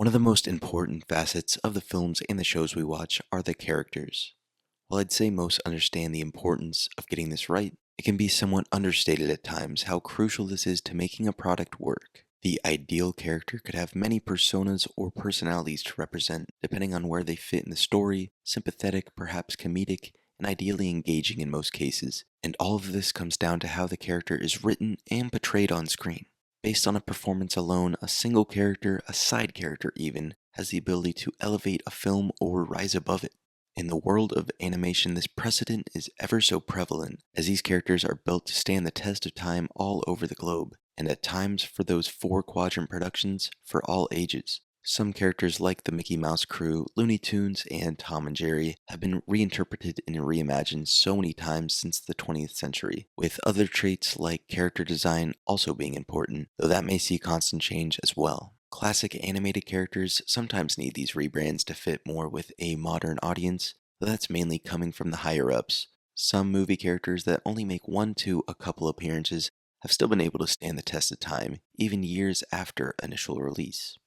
One of the most important facets of the films and the shows we watch are the characters. While I'd say most understand the importance of getting this right, it can be somewhat understated at times how crucial this is to making a product work. The ideal character could have many personas or personalities to represent, depending on where they fit in the story, sympathetic, perhaps comedic, and ideally engaging in most cases. And all of this comes down to how the character is written and portrayed on screen. Based on a performance alone, a single character, a side character even, has the ability to elevate a film or rise above it. In the world of animation, this precedent is ever so prevalent, as these characters are built to stand the test of time all over the globe, and at times for those four-quadrant productions for all ages. Some characters like the Mickey Mouse crew, Looney Tunes, and Tom and Jerry have been reinterpreted and reimagined so many times since the 20th century, with other traits like character design also being important, though that may see constant change as well. Classic animated characters sometimes need these rebrands to fit more with a modern audience, though that's mainly coming from the higher-ups. Some movie characters that only make one to a couple appearances have still been able to stand the test of time, even years after initial release.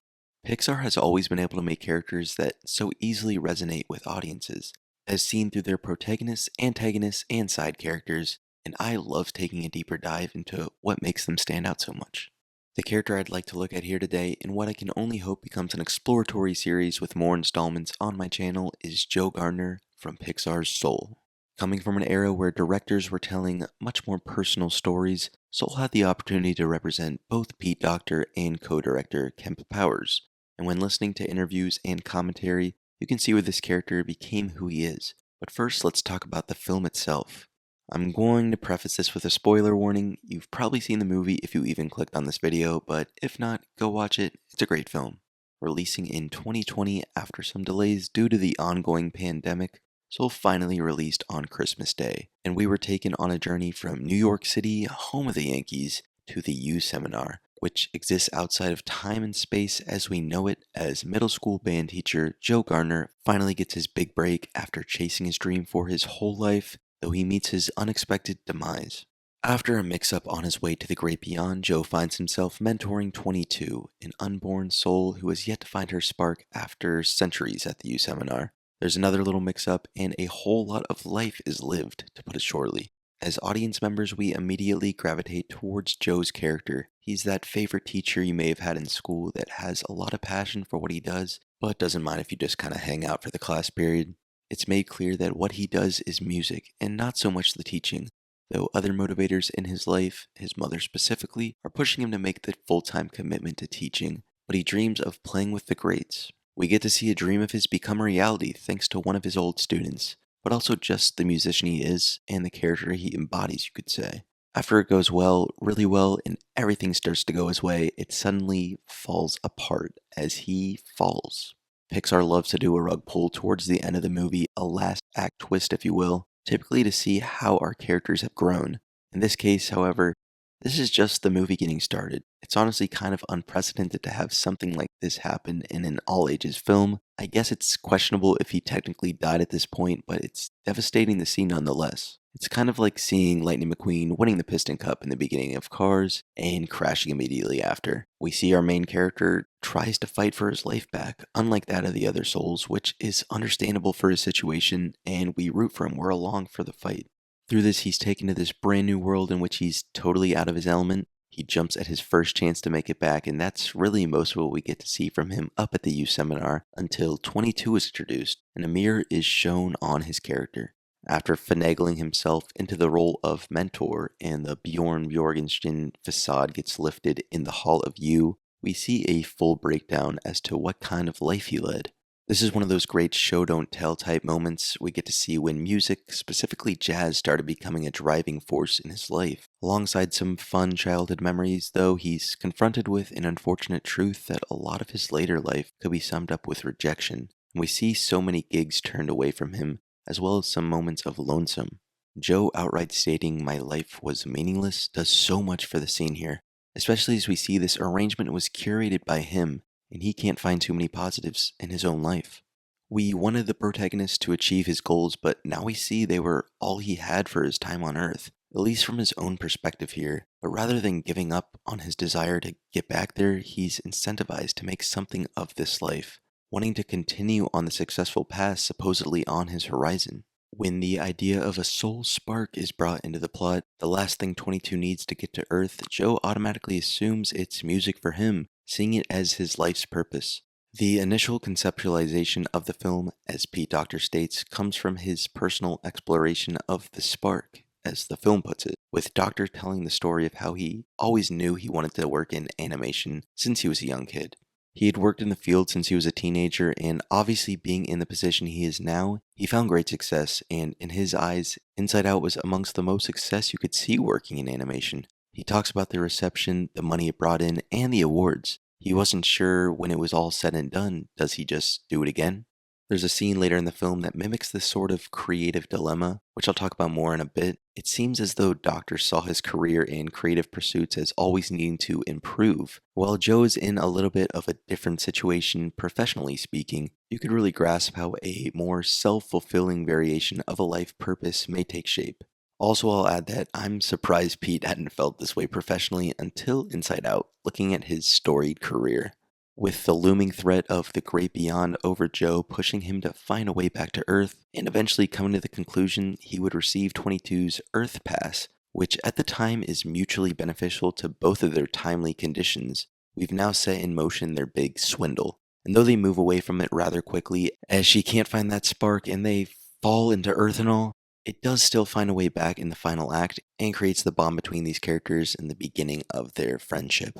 Pixar has always been able to make characters that so easily resonate with audiences, as seen through their protagonists, antagonists, and side characters, and I love taking a deeper dive into what makes them stand out so much. The character I'd like to look at here today, and what I can only hope becomes an exploratory series with more installments on my channel, is Joe Gardner from Pixar's Soul. Coming from an era where directors were telling much more personal stories, Soul had the opportunity to represent both Pete Docter and co-director Kemp Powers. And when listening to interviews and commentary, you can see where this character became who he is. But first, let's talk about the film itself. I'm going to preface this with a spoiler warning. You've probably seen the movie if you even clicked on this video, but if not, go watch it. It's a great film. Releasing in 2020 after some delays due to the ongoing pandemic, Soul finally released on Christmas Day, and we were taken on a journey from New York City, home of the Yankees, to the U Seminar, which exists outside of time and space as we know it, as middle school band teacher Joe Gardner finally gets his big break after chasing his dream for his whole life, though he meets his unexpected demise. After a mix-up on his way to the great beyond, Joe finds himself mentoring 22, an unborn soul who has yet to find her spark after centuries at the U Seminar. There's another little mix-up, and a whole lot of life is lived, to put it shortly. As audience members, we immediately gravitate towards Joe's character. He's that favorite teacher you may have had in school that has a lot of passion for what he does, but doesn't mind if you just kind of hang out for the class period. It's made clear that what he does is music, and not so much the teaching, though other motivators in his life, his mother specifically, are pushing him to make the full-time commitment to teaching, but he dreams of playing with the greats. We get to see a dream of his become a reality thanks to one of his old students, but also just the musician he is and the character he embodies, you could say. After it goes well, really well, and everything starts to go his way, it suddenly falls apart as he falls. Pixar loves to do a rug pull towards the end of the movie, a last act twist if you will, typically to see how our characters have grown. In this case, however, this is just the movie getting started. It's honestly kind of unprecedented to have something like this happen in an all-ages film. I guess it's questionable if he technically died at this point, but it's devastating to see nonetheless. It's kind of like seeing Lightning McQueen winning the Piston Cup in the beginning of Cars and crashing immediately after. We see our main character tries to fight for his life back, unlike that of the other souls, which is understandable for his situation, and we root for him. We're along for the fight. Through this, he's taken to this brand new world in which he's totally out of his element. He jumps at his first chance to make it back, and that's really most of what we get to see from him up at the U Seminar until 22 is introduced, and a mirror is shown on his character. After finagling himself into the role of mentor and the Bjorn Bjorgensten facade gets lifted in the Hall of U, we see a full breakdown as to what kind of life he led. This is one of those great show-don't-tell type moments we get to see when music, specifically jazz, started becoming a driving force in his life. Alongside some fun childhood memories, though, he's confronted with an unfortunate truth that a lot of his later life could be summed up with rejection. And we see so many gigs turned away from him, as well as some moments of lonesome. Joe outright stating "my life was meaningless" does so much for the scene here, especially as we see this arrangement was curated by him, and he can't find too many positives in his own life. We wanted the protagonist to achieve his goals, but now we see they were all he had for his time on Earth. at least from his own perspective here, but rather than giving up on his desire to get back there, he's incentivized to make something of this life, wanting to continue on the successful path supposedly on his horizon. When the idea of a soul spark is brought into the plot, the last thing 22 needs to get to Earth, Joe automatically assumes it's music for him, seeing it as his life's purpose. The initial conceptualization of the film, as Pete Docter states, comes from his personal exploration of the spark, as the film puts it, with Docter telling the story of how he always knew he wanted to work in animation since he was a young kid. He had worked in the field since he was a teenager, and obviously being in the position he is now, he found great success, and in his eyes, Inside Out was amongst the most success you could see working in animation. He talks about the reception, the money it brought in, and the awards. He wasn't sure when it was all said and done, does he just do it again? There's a scene later in the film that mimics this sort of creative dilemma, which I'll talk about more in a bit. It seems as though Docter saw his career and creative pursuits as always needing to improve. While Joe is in a little bit of a different situation, professionally speaking, you could really grasp how a more self-fulfilling variation of a life purpose may take shape. Also, I'll add that I'm surprised Pete hadn't felt this way professionally until Inside Out, looking at his storied career. With the looming threat of the great beyond over Joe pushing him to find a way back to Earth, and eventually coming to the conclusion he would receive 22's Earth Pass, which at the time is mutually beneficial to both of their timely conditions, we've now set in motion their big swindle. And though they move away from it rather quickly, as she can't find that spark and they fall into Earth and all, it does still find a way back in the final act and creates the bond between these characters in the beginning of their friendship.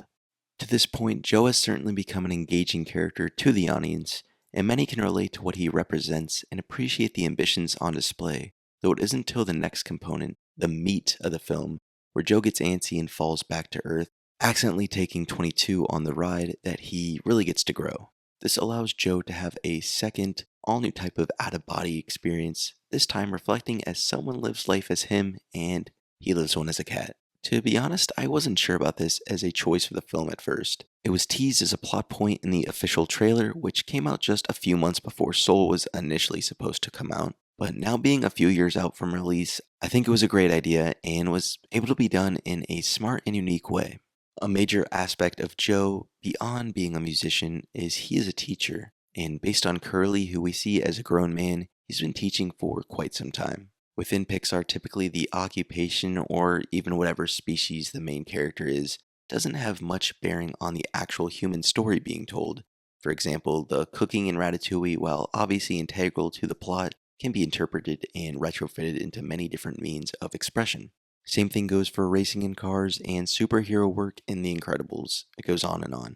To this point, Joe has certainly become an engaging character to the audience, and many can relate to what he represents and appreciate the ambitions on display, though it isn't until the next component, the meat of the film, where Joe gets antsy and falls back to Earth, accidentally taking 22 on the ride, that he really gets to grow. This allows Joe to have a second, all-new type of out-of-body experience, this time reflecting as someone lives life as him and he lives one as a cat. To be honest, I wasn't sure about this as a choice for the film at first. It was teased as a plot point in the official trailer, which came out just a few months before Soul was initially supposed to come out. But now being a few years out from release, I think it was a great idea and was able to be done in a smart and unique way. A major aspect of Joe, beyond being a musician, is he is a teacher, and based on Curly, who we see as a grown man, he's been teaching for quite some time. Within Pixar, typically the occupation or even whatever species the main character is doesn't have much bearing on the actual human story being told. For example, the cooking in Ratatouille, while obviously integral to the plot, can be interpreted and retrofitted into many different means of expression. Same thing goes for racing in cars and superhero work in The Incredibles. It goes on and on.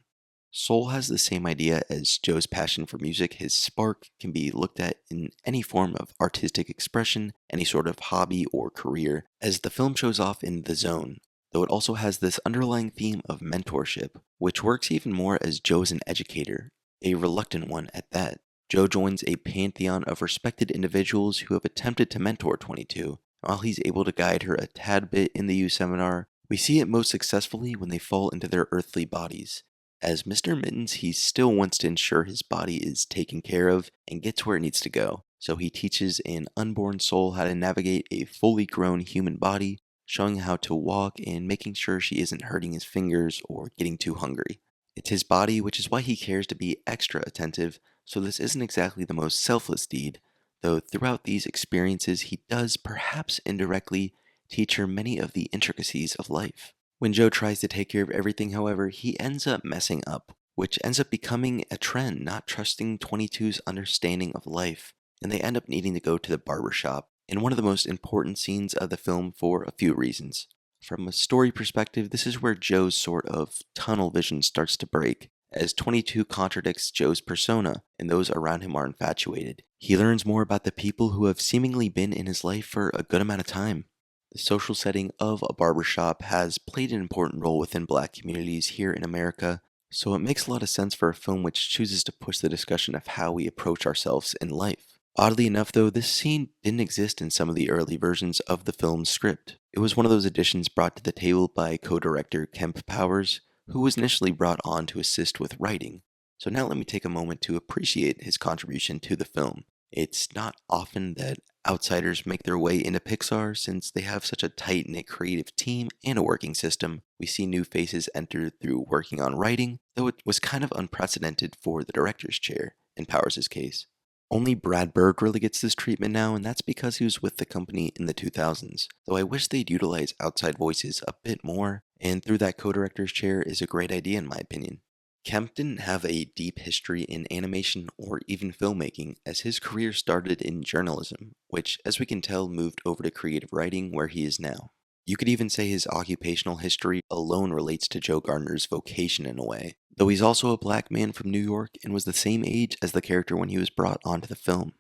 Soul has the same idea as Joe's passion for music. His spark can be looked at in any form of artistic expression, any sort of hobby or career, as the film shows off in The Zone, though it also has this underlying theme of mentorship, which works even more as Joe's an educator, a reluctant one at that. Joe joins a pantheon of respected individuals who have attempted to mentor 22. While he's able to guide her a tad bit in the youth seminar, we see it most successfully when they fall into their earthly bodies. As Mr. Mittens, he still wants to ensure his body is taken care of and gets where it needs to go, so he teaches an unborn soul how to navigate a fully grown human body, showing how to walk and making sure she isn't hurting his fingers or getting too hungry. It's his body, which is why he cares to be extra attentive, so this isn't exactly the most selfless deed, though throughout these experiences he does, perhaps indirectly, teach her many of the intricacies of life. When Joe tries to take care of everything, however, he ends up messing up, which ends up becoming a trend, not trusting 22's understanding of life, and they end up needing to go to the barber shop in one of the most important scenes of the film for a few reasons. From a story perspective, this is where Joe's sort of tunnel vision starts to break, as 22 contradicts Joe's persona, and those around him are infatuated. He learns more about the people who have seemingly been in his life for a good amount of time. The social setting of a barbershop has played an important role within Black communities here in America, so it makes a lot of sense for a film which chooses to push the discussion of how we approach ourselves in life. Oddly enough, though, this scene didn't exist in some of the early versions of the film's script. It was one of those additions brought to the table by co-director Kemp Powers, who was initially brought on to assist with writing. So now let me take a moment to appreciate his contribution to the film. It's not often that outsiders make their way into Pixar since they have such a tight-knit creative team and a working system. We see new faces enter through working on writing, though it was kind of unprecedented for the director's chair, in Powers' case. Only Brad Bird really gets this treatment now, and that's because he was with the company in the 2000s, though I wish they'd utilize outside voices a bit more, and through that co-director's chair is a great idea in my opinion. Kemp didn't have a deep history in animation or even filmmaking, as his career started in journalism, which, as we can tell, moved over to creative writing where he is now. You could even say his occupational history alone relates to Joe Gardner's vocation in a way, though he's also a black man from New York and was the same age as the character when he was brought onto the film.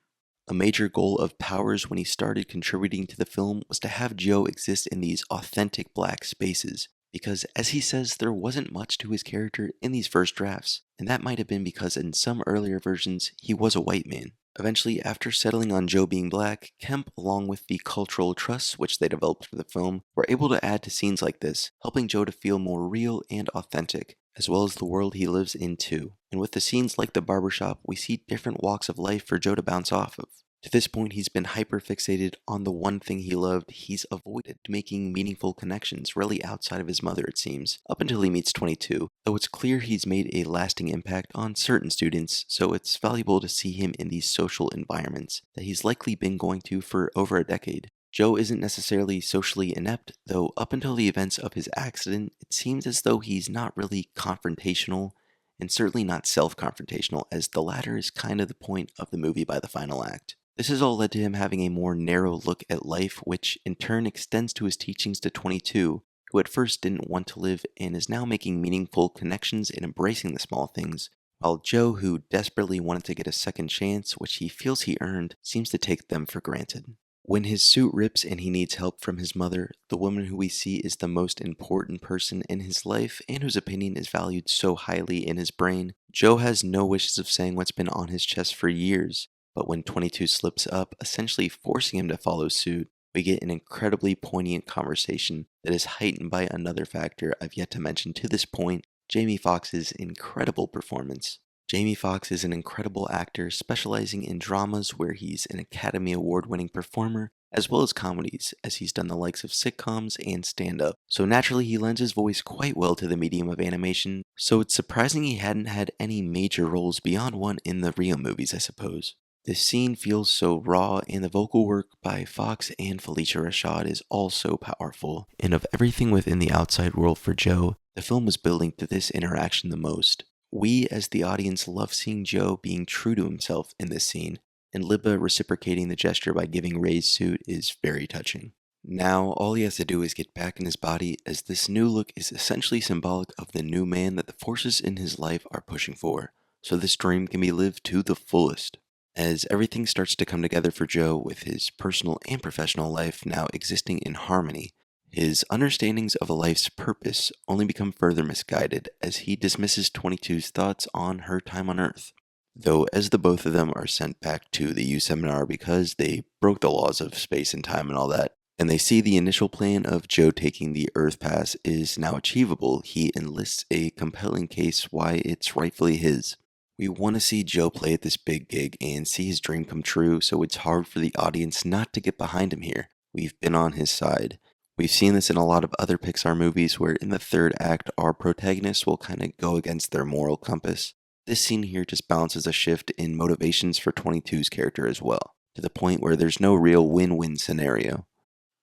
A major goal of Powers when he started contributing to the film was to have Joe exist in these authentic black spaces, because as he says, there wasn't much to his character in these first drafts, and that might have been because in some earlier versions he was a white man. Eventually, after settling on Joe being black, Kemp, along with the cultural trusts which they developed for the film, were able to add to scenes like this, helping Joe to feel more real and authentic, as well as the world he lives in too. And with the scenes like the barbershop, we see different walks of life for Joe to bounce off of. To this point, he's been hyper-fixated on the one thing he loved. He's avoided making meaningful connections really outside of his mother, it seems, up until he meets 22, though it's clear he's made a lasting impact on certain students, so it's valuable to see him in these social environments that he's likely been going to for over a decade. Joe isn't necessarily socially inept, though up until the events of his accident, it seems as though he's not really confrontational, and certainly not self-confrontational, as the latter is kind of the point of the movie by the final act. This has all led to him having a more narrow look at life, which in turn extends to his teachings to 22, who at first didn't want to live and is now making meaningful connections and embracing the small things, while Joe, who desperately wanted to get a second chance, which he feels he earned, seems to take them for granted. When his suit rips and he needs help from his mother, the woman who we see is the most important person in his life and whose opinion is valued so highly in his brain, Joe has no wishes of saying what's been on his chest for years. But when 22 slips up, essentially forcing him to follow suit, we get an incredibly poignant conversation that is heightened by another factor I've yet to mention to this point, Jamie Foxx's incredible performance. Jamie Foxx is an incredible actor specializing in dramas where he's an Academy Award-winning performer, as well as comedies, as he's done the likes of sitcoms and stand-up. So naturally he lends his voice quite well to the medium of animation, so it's surprising he hadn't had any major roles beyond one in the Rio movies, I suppose. This scene feels so raw, and the vocal work by Fox and Felicia Rashad is all so powerful. And of everything within the outside world for Joe, the film was building to this interaction the most. We, as the audience, love seeing Joe being true to himself in this scene, and Libba reciprocating the gesture by giving Ray's suit is very touching. Now, all he has to do is get back in his body, as this new look is essentially symbolic of the new man that the forces in his life are pushing for, so this dream can be lived to the fullest. As everything starts to come together for Joe with his personal and professional life now existing in harmony, his understandings of a life's purpose only become further misguided as he dismisses 22's thoughts on her time on Earth. Though as the both of them are sent back to the U seminar because they broke the laws of space and time and all that, and they see the initial plan of Joe taking the Earth Pass is now achievable, he enlists a compelling case why it's rightfully his. We want to see Joe play at this big gig and see his dream come true, so it's hard for the audience not to get behind him here. We've been on his side. We've seen this in a lot of other Pixar movies where in the third act our protagonist will kind of go against their moral compass. This scene here just balances a shift in motivations for 22's character as well, to the point where there's no real win-win scenario.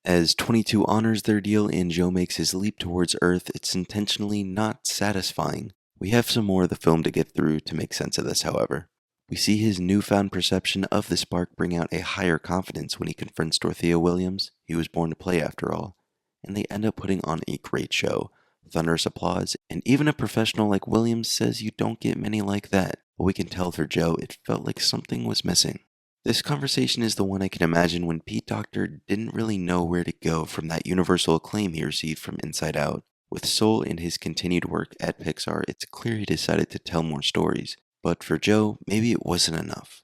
As 22 honors their deal and Joe makes his leap towards Earth, it's intentionally not satisfying. We have some more of the film to get through to make sense of this, however. We see his newfound perception of the spark bring out a higher confidence when he confronts Dorothea Williams, he was born to play after all, and they end up putting on a great show. Thunderous applause, and even a professional like Williams says you don't get many like that, but we can tell for Joe it felt like something was missing. This conversation is the one I can imagine when Pete Docter didn't really know where to go from that universal acclaim he received from Inside Out. With Soul and his continued work at Pixar, it's clear he decided to tell more stories, but for Joe, maybe it wasn't enough.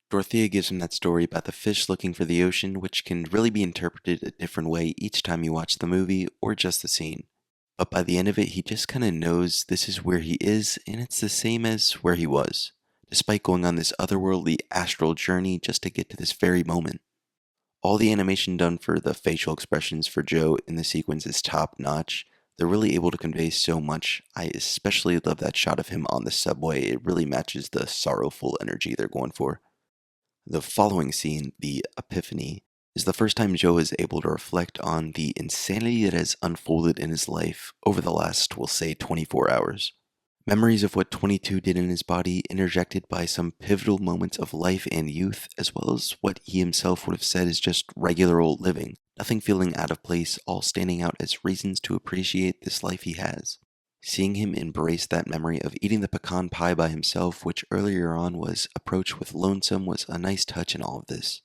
Dorothea gives him that story about the fish looking for the ocean, which can really be interpreted a different way each time you watch the movie or just the scene. But by the end of it, he just kind of knows this is where he is, and it's the same as where he was, despite going on this otherworldly astral journey just to get to this very moment. All the animation done for the facial expressions for Joe in the sequence is top notch. They're really able to convey so much. I especially love that shot of him on the subway. It really matches the sorrowful energy they're going for. The following scene, the epiphany, is the first time Joe is able to reflect on the insanity that has unfolded in his life over the last, we'll say, 24 hours. Memories of what 22 did in his body, interjected by some pivotal moments of life and youth, as well as what he himself would have said is just regular old living, nothing feeling out of place, all standing out as reasons to appreciate this life he has. Seeing him embrace that memory of eating the pecan pie by himself, which earlier on was approached with lonesome, was a nice touch in all of this.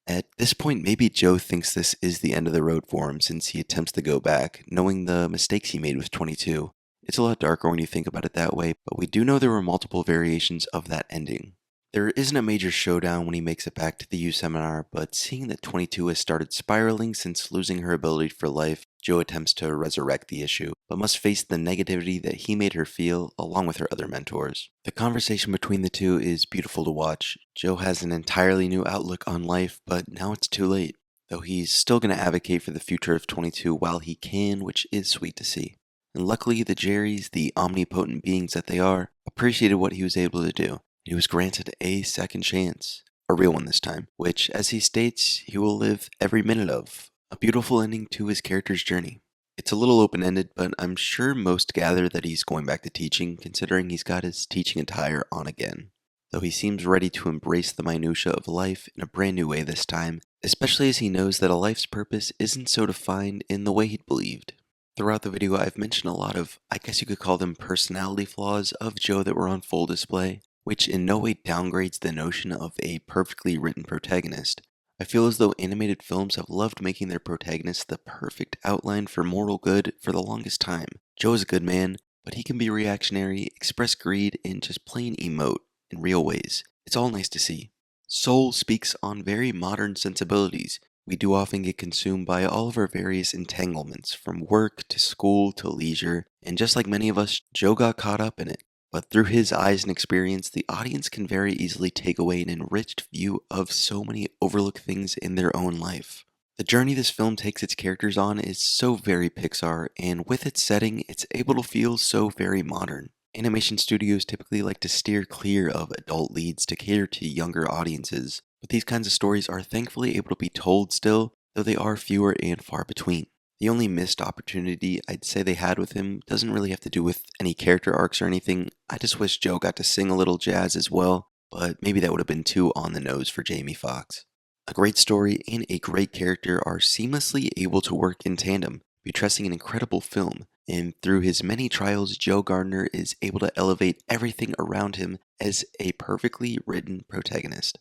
At this point, maybe Joe thinks this is the end of the road for him since he attempts to go back, knowing the mistakes he made with 22. It's a lot darker when you think about it that way, but we do know there were multiple variations of that ending. There isn't a major showdown when he makes it back to the U seminar, but seeing that 22 has started spiraling since losing her ability for life, Joe attempts to resurrect the issue, but must face the negativity that he made her feel along with her other mentors. The conversation between the two is beautiful to watch. Joe has an entirely new outlook on life, but now it's too late, though he's still going to advocate for the future of 22 while he can, which is sweet to see. And luckily, the Jerrys, the omnipotent beings that they are, appreciated what he was able to do. He was granted a second chance, a real one this time, which, as he states, he will live every minute of. A beautiful ending to his character's journey. It's a little open-ended, but I'm sure most gather that he's going back to teaching, considering he's got his teaching attire on again. Though he seems ready to embrace the minutiae of life in a brand new way this time, especially as he knows that a life's purpose isn't so defined in the way he'd believed. Throughout the video, I've mentioned a lot of, I guess you could call them personality flaws of Joe that were on full display, which in no way downgrades the notion of a perfectly written protagonist. I feel as though animated films have loved making their protagonist the perfect outline for moral good for the longest time. Joe is a good man, but he can be reactionary, express greed, and just plain emote in real ways. It's all nice to see. Soul speaks on very modern sensibilities. We do often get consumed by all of our various entanglements, from work to school to leisure, and just like many of us, Joe got caught up in it. But through his eyes and experience, the audience can very easily take away an enriched view of so many overlooked things in their own life. The journey this film takes its characters on is so very Pixar, and with its setting, it's able to feel so very modern. Animation studios typically like to steer clear of adult leads to cater to younger audiences, but these kinds of stories are thankfully able to be told still, though they are fewer and far between. The only missed opportunity I'd say they had with him doesn't really have to do with any character arcs or anything. I just wish Joe got to sing a little jazz as well, but maybe that would have been too on the nose for Jamie Foxx. A great story and a great character are seamlessly able to work in tandem, buttressing an incredible film, and through his many trials, Joe Gardner is able to elevate everything around him as a perfectly written protagonist.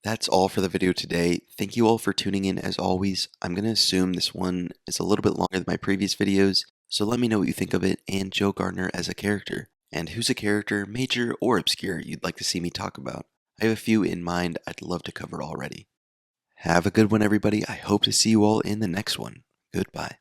That's all for the video today. Thank you all for tuning in as always. I'm going to assume this one is a little bit longer than my previous videos, so let me know what you think of it and Joe Gardner as a character. And who's a character, major or obscure, you'd like to see me talk about. I have a few in mind I'd love to cover already. Have a good one, everybody. I hope to see you all in the next one. Goodbye.